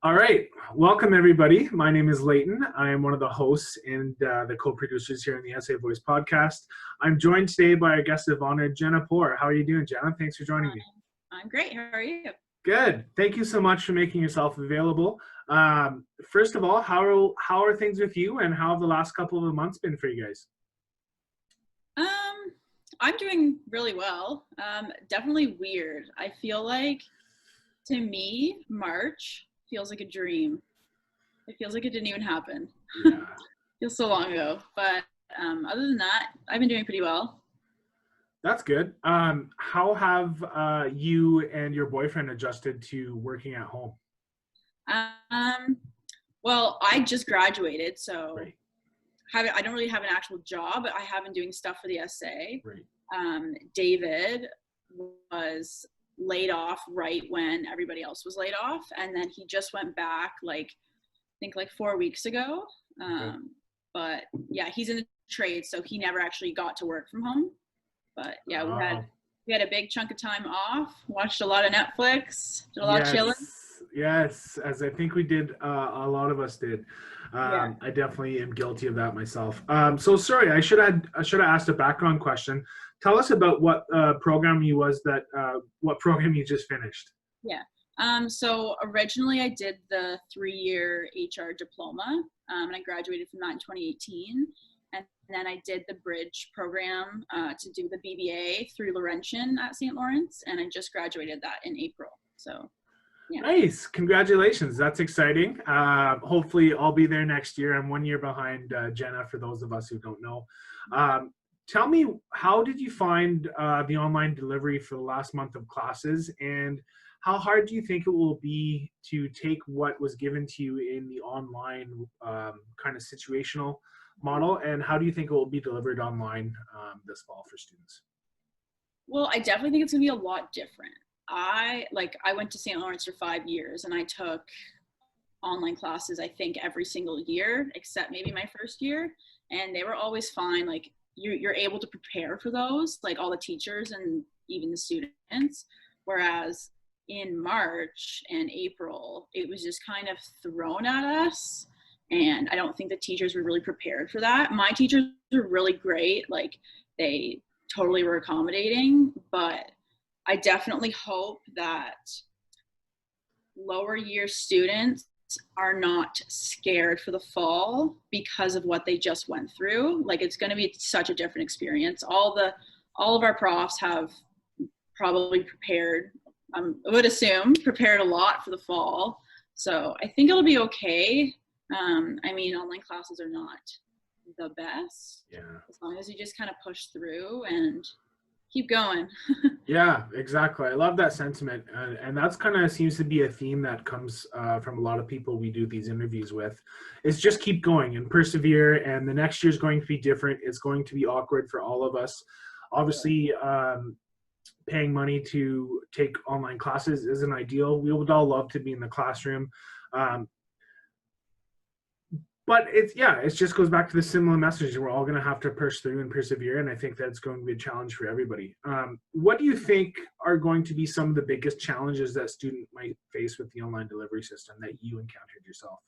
All right. Welcome, everybody. My name is Leighton. I am one of the hosts and the co-producers here in the SA Voice podcast. I'm joined today by our guest of honor, Jenna Poor. How are you doing, Jenna? Thanks for joining me. I'm great. How are you? Good. Thank you so much for making yourself available. First of all, how are things with you, and how have the last couple of months been for you guys? I'm doing really well. Definitely weird. I feel like, to me, March feels like a dream. It feels like it didn't even happen. Yeah. Feels so long ago. But other than that, I've been doing pretty well. That's good. How have you and your boyfriend adjusted to working at home? Well, I just graduated, so Right. I don't really have an actual job, but I have been doing stuff for the SA. Right. David was laid off right when everybody else was laid off, and then he just went back I think 4 weeks ago. Okay. But yeah, he's in the trade, so he never actually got to work from home. But yeah, we had a big chunk of time off, watched a lot of Netflix, did a lot of chilling. Yes, as I think we did, a lot of us did. Yeah. I definitely am guilty of that myself. So sorry, I should have asked a background question. Tell us about what program what program you just finished. Yeah. So originally I did the 3-year HR diploma, and I graduated from that in 2018. And then I did the bridge program to do the BBA through Laurentian at St. Lawrence, and I just graduated that in April. So, yeah. Nice. Congratulations. That's exciting. Hopefully I'll be there next year. I'm 1 year behind Jenna, for those of us who don't know. Tell me, how did you find the online delivery for the last month of classes, and how hard do you think it will be to take what was given to you in the online kind of situational model, and how do you think it will be delivered online this fall for students? Well, I definitely think it's gonna be a lot different. I went to St. Lawrence for 5 years, and I took online classes, I think, every single year, except maybe my first year. And they were always fine. Like, you're able to prepare for those, like all the teachers and even the students. Whereas in March and April, it was just kind of thrown at us. And I don't think the teachers were really prepared for that. My teachers were really great. Like, they totally were accommodating, but I definitely hope that lower year students are not scared for the fall because of what they just went through. Like, it's going to be such a different experience. All of our profs have probably prepared, I would assume, prepared a lot for the fall. So I think it'll be okay. I mean, online classes are not the best. Yeah. As long as you just kind of push through and keep going. Yeah, exactly. I love that sentiment. And that's kind of seems to be a theme that comes from a lot of people we do these interviews with, is just keep going and persevere. And the next year is going to be different. It's going to be awkward for all of us. Obviously, paying money to take online classes isn't ideal. We would all love to be in the classroom. But it just goes back to the similar message. We're all going to have to push through and persevere, and I think that's going to be a challenge for everybody. What do you think are going to be some of the biggest challenges that student might face with the online delivery system that you encountered yourself?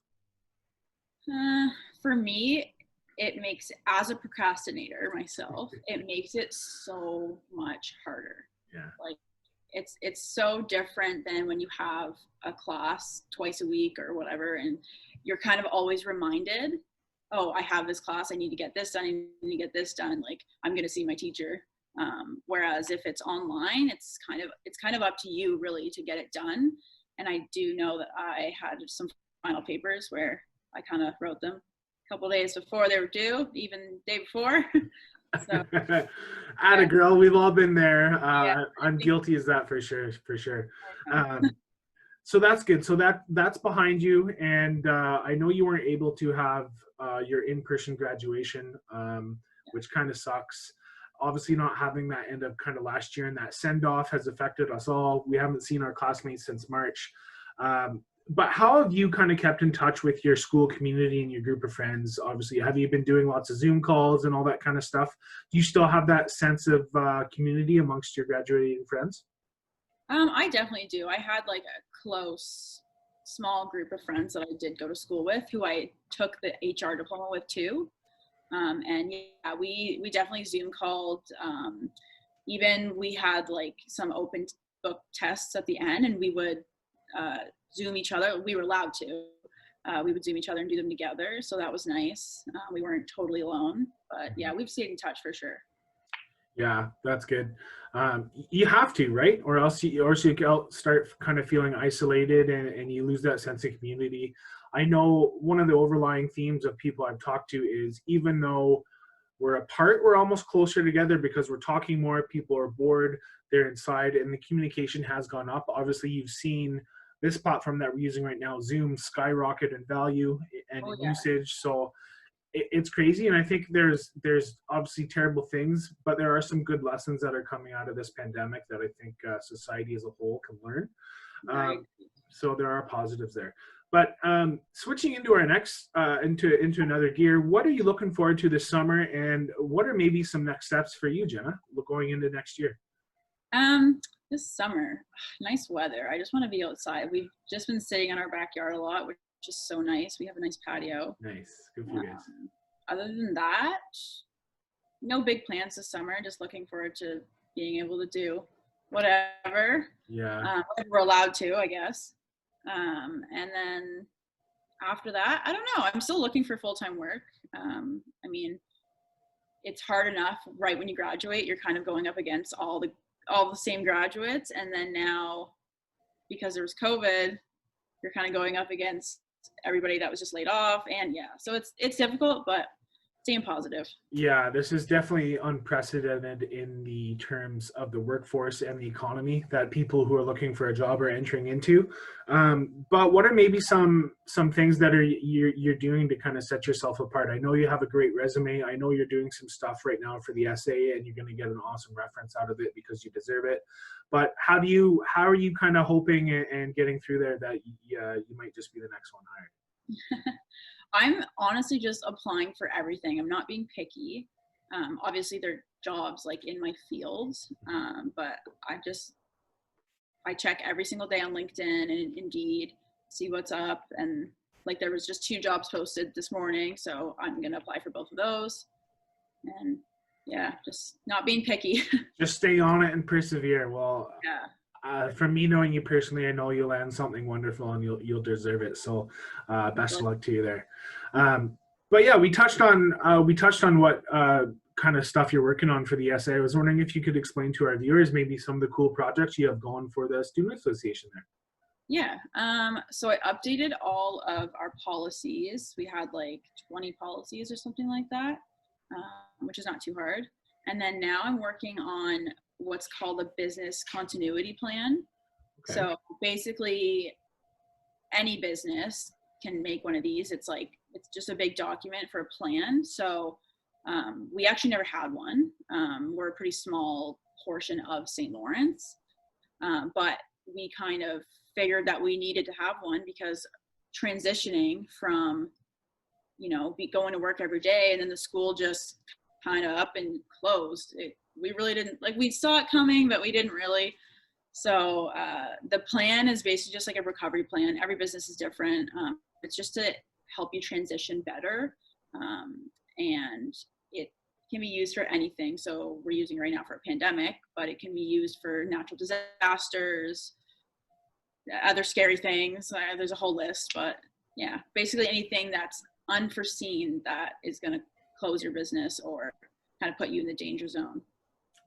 For me, it makes, as a procrastinator myself, it makes it so much harder. Yeah. Like, it's so different than when you have a class twice a week or whatever, and you're kind of always reminded, oh, I have this class, I need to get this done, I need to get this done, like, I'm going to see my teacher. Whereas if it's online, it's kind of up to you really to get it done. And I do know that I had some final papers where I kind of wrote them a couple days before they were due, even the day before. So, Atta girl, we've all been there. Yeah. I'm guilty as that for sure. So that's good. So that's behind you, and I know you weren't able to have your in-person graduation, which kind of sucks. Obviously, not having that end of kind of last year, and that send-off has affected us all. We haven't seen our classmates since March. But how have you kind of kept in touch with your school community and your group of friends? Obviously, have you been doing lots of Zoom calls and all that kind of stuff? Do you still have that sense of community amongst your graduating friends? I definitely do. I had like a close small group of friends that I did go to school with who I took the HR diploma with too. And yeah, we definitely Zoom called. Even we had like some open book tests at the end, and we would Zoom each other. We were allowed to. We would Zoom each other and do them together. So that was nice. We weren't totally alone, but yeah, we've stayed in touch for sure. Yeah, that's good. You have to, right? Or else you start kind of feeling isolated, and you lose that sense of community. I know one of the overlying themes of people I've talked to is, even though we're apart, we're almost closer together because we're talking more. People are bored, they're inside, and the communication has gone up. Obviously, you've seen this platform that we're using right now, Zoom, skyrocket in value and Oh in yeah, usage. So it's crazy, and I think there's obviously terrible things, but there are some good lessons that are coming out of this pandemic that I think society as a whole can learn. right. So there are positives there. But switching into our next into another gear, what are you looking forward to this summer, and what are maybe some next steps for you, Jenna, going into next year? This summer, nice weather. I just want to be outside. We've just been sitting in our backyard a lot, which is so nice. We have a nice patio. Nice, good for you guys. Other than that, no big plans this summer. Just looking forward to being able to do whatever. Yeah. Whatever we're allowed to, I guess. And then after that, I don't know. I'm still looking for full-time work. I mean, it's hard enough right when you graduate. You're kind of going up against all the same graduates, and then now because there was COVID, you're kind of going up against everybody that was just laid off. And yeah, so it's difficult, but staying positive. Yeah, this is definitely unprecedented in the terms of the workforce and the economy that people who are looking for a job are entering into. But what are maybe some things that you're doing to kind of set yourself apart? I know you have a great resume. I know you're doing some stuff right now for the essay, and you're going to get an awesome reference out of it because you deserve it. But how are you kind of hoping and getting through there that you might just be the next one hired? I'm honestly just applying for everything. I'm not being picky. Obviously, there are jobs like in my field, but I check every single day on LinkedIn and Indeed, see what's up. And like there was just 2 jobs posted this morning, so I'm gonna apply for both of those. And yeah, just not being picky. Just stay on it and persevere. Well, Yeah. from me knowing you personally, I know you'll land something wonderful and you'll deserve it. So best of luck to you there. But yeah, we touched on what kind of stuff you're working on for the essay. I was wondering if you could explain to our viewers maybe some of the cool projects you have going for the Student Association there. Yeah. So I updated all of our policies. We had like 20 policies or something like that, which is not too hard. And then now I'm working on what's called a business continuity plan. Okay. So basically any business can make one of these. It's just a big document for a plan. So we actually never had one. We're a pretty small portion of St. Lawrence, but we kind of figured that we needed to have one because transitioning from, going to work every day and then the school just kind of up and closed. We really didn't, we saw it coming, but we didn't really. So the plan is basically just like a recovery plan. Every business is different. It's just to help you transition better. And it can be used for anything. So we're using it right now for a pandemic, but it can be used for natural disasters, other scary things. There's a whole list, but yeah, basically anything that's unforeseen that is going to close your business or kind of put you in the danger zone.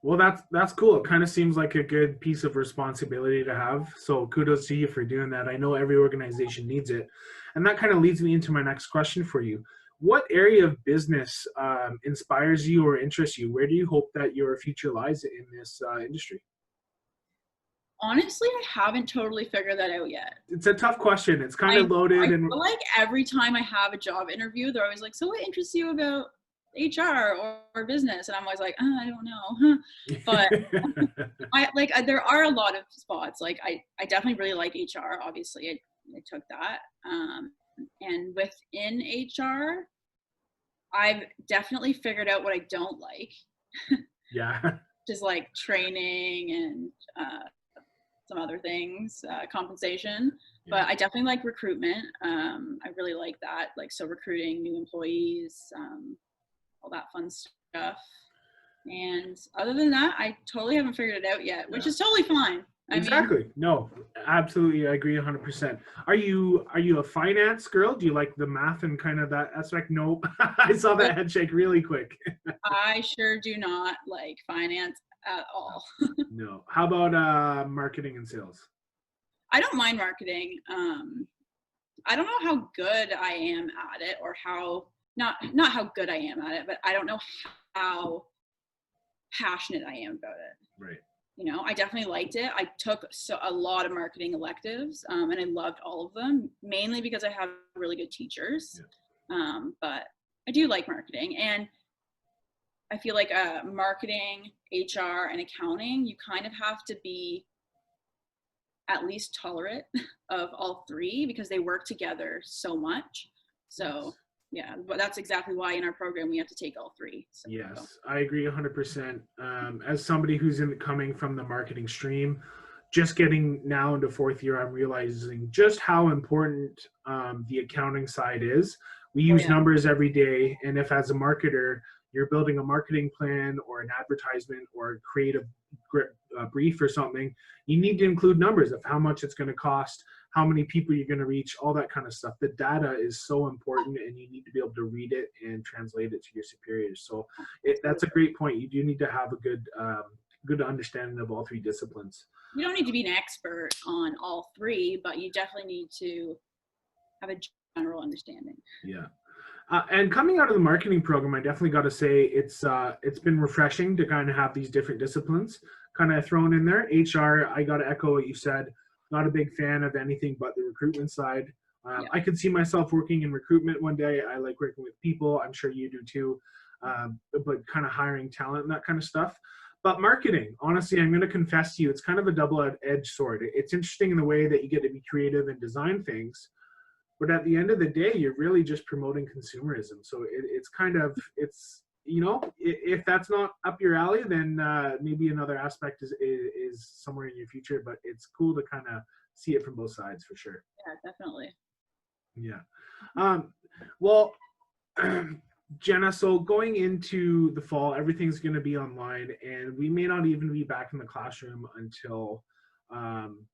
Well, that's cool. It kind of seems like a good piece of responsibility to have. So kudos to you for doing that. I know every organization needs it. And that kind of leads me into my next question for you. What area of business inspires you or interests you? Where do you hope that your future lies in this industry? Honestly, I haven't totally figured that out yet. It's a tough question. It's kind of loaded. I and feel like every time I have a job interview, they're always like, so what interests you about HR or business? And I'm always like, I don't know. But there are a lot of spots. Like I definitely really like HR. Obviously, I took that. And within HR, I've definitely figured out what I don't like. Yeah. Just like training and some other things, compensation. But I definitely like recruitment. I really like that. Like, so recruiting new employees, all that fun stuff. And other than that, I totally haven't figured it out yet, which is totally fine. I mean, Exactly. No, absolutely. I agree 100%. Are you a finance girl? Do you like the math and kind of that aspect? Nope. I saw that head shake really quick. I sure do not like finance at all. No. How about marketing and sales? I don't mind marketing. I don't know how good I am at it, or how not how good I am at it, but I don't know how passionate I am about it. Right. You know, I definitely liked it. I took a lot of marketing electives, and I loved all of them, mainly because I have really good teachers. Yeah. But I do like marketing, and I feel like marketing, HR, and accounting, you kind of have to be at least tolerant of all three because they work together so much. So yeah, but that's exactly why in our program we have to take all three. So, yes, I agree 100%. As somebody who's coming from the marketing stream, just getting now into fourth year, I'm realizing just how important the accounting side is. We use numbers every day, and if as a marketer you're building a marketing plan or an advertisement or a creative brief or something, you need to include numbers of how much it's going to cost, how many people you're going to reach, all that kind of stuff. The data is so important, and you need to be able to read it and translate it to your superiors. So that's a great point. You do need to have a good understanding of all three disciplines. You don't need to be an expert on all three, but you definitely need to have a general understanding. Yeah. And coming out of the marketing program, I definitely got to say it's been refreshing to kind of have these different disciplines kind of thrown in there. HR, I got to echo what you said. Not a big fan of anything but the recruitment side. I could see myself working in recruitment one day. I like working with people. I'm sure you do too. But kind of hiring talent and that kind of stuff. But marketing, honestly, I'm going to confess to you, it's kind of a double-edged sword. It's interesting in the way that you get to be creative and design things. But at the end of the day, you're really just promoting consumerism. So it's kind of, you know, if that's not up your alley, then maybe another aspect is somewhere in your future. But it's cool to kind of see it from both sides for sure. Yeah, definitely. Yeah. Well, Jenna, so going into the fall, everything's going to be online, and we may not even be back in the classroom until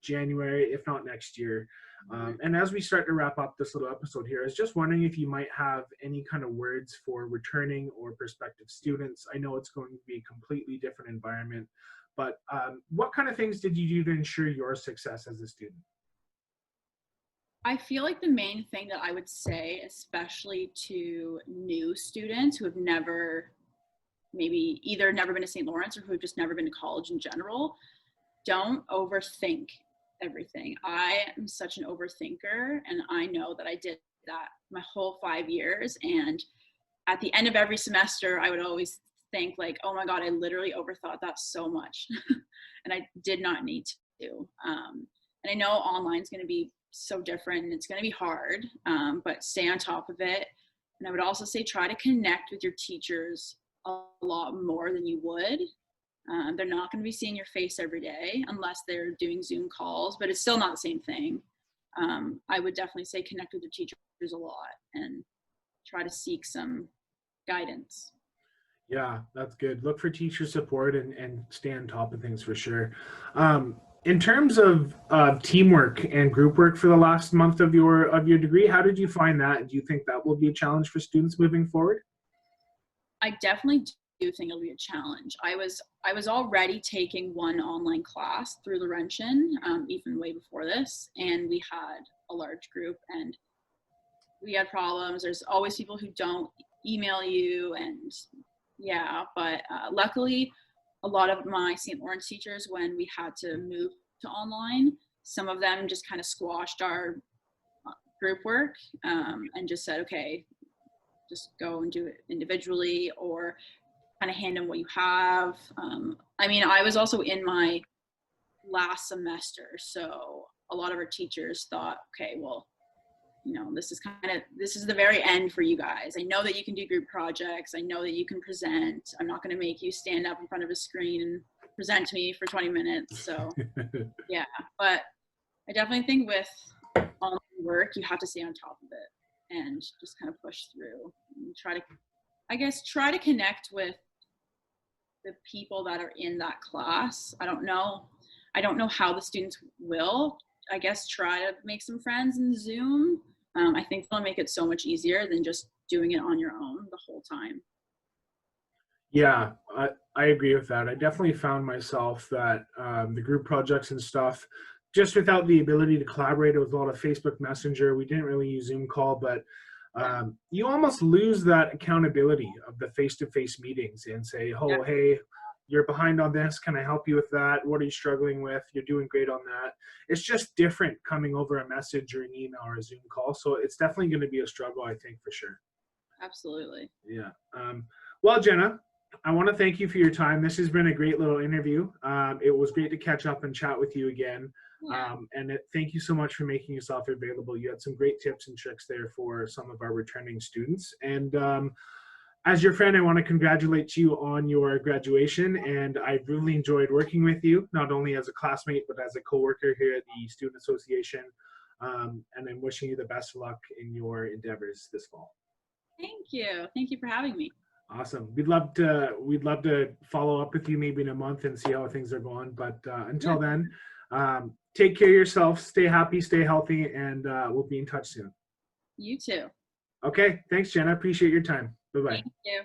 January, if not next year. And as we start to wrap up this little episode here, I was just wondering if you might have any kind of words for returning or prospective students. I know it's going to be a completely different environment, but what kind of things did you do to ensure your success as a student? I feel like the main thing that I would say, especially to new students who have maybe either never been to St. Lawrence or who have just never been to college in general, don't overthink everything. I am such an overthinker, and I know that I did that my whole 5 years. And at the end of every semester, I would always think like, oh my God, I literally overthought that so much. And I did not need to. And I know online is going to be so different and it's going to be hard, but stay on top of it. And I would also say try to connect with your teachers a lot more than you would. They're not going to be seeing your face every day unless they're doing Zoom calls, but it's still not the same thing. I would definitely say connect with your teachers a lot and try to seek some guidance. Yeah, that's good. Look for teacher support and stay on top of things for sure. In terms of teamwork and group work for the last month of your degree, how did you find that? Do you think that will be a challenge for students moving forward? I definitely do think it'll be a challenge. I was already taking one online class through Laurentian, even way before this, and we had a large group and we had problems. There's always people who don't email you, and yeah, but luckily a lot of my St. Lawrence teachers, when we had to move to online, some of them just kind of squashed our group work and just said, okay, just go and do it individually or kind of hand them what you have. I mean, I was also in my last semester, so a lot of our teachers thought, okay, well, you know, this is the very end for you guys. I know that you can do group projects. I know that you can present. I'm not going to make you stand up in front of a screen and present to me for 20 minutes. So yeah, but I definitely think with online work, you have to stay on top of it and just kind of push through and try to connect with the people that are in that class. I don't know how the students will, I guess, try to make some friends in Zoom. I think they'll make it so much easier than just doing it on your own the whole time. Yeah, I agree with that. I definitely found myself that the group projects and stuff, just without the ability to collaborate, it was a lot of Facebook Messenger. We didn't really use Zoom call, but you almost lose that accountability of the face-to-face meetings and say, oh, Yeah, hey, you're behind on this. Can I help you with that? What are you struggling with? You're doing great on that. It's just different coming over a message or an email or a Zoom call. So it's definitely going to be a struggle, I think, for sure. absolutely. Yeah. Well, Jenna, I want to thank you for your time. This has been a great little interview. It was great to catch up and chat with you again. Yeah. Thank you so much for making yourself available. You had some great tips and tricks there for some of our returning students. And as your friend, I want to congratulate you on your graduation. And I've really enjoyed working with you, not only as a classmate, but as a coworker here at the Student Association. And I'm wishing you the best of luck in your endeavors this fall. Thank you. Thank you for having me. Awesome. We'd love to follow up with you maybe in a month and see how things are going. But until then, take care of yourself, stay happy, stay healthy, and we'll be in touch soon. You too. Okay. Thanks, Jenna. Appreciate your time. Bye-bye. Thank you.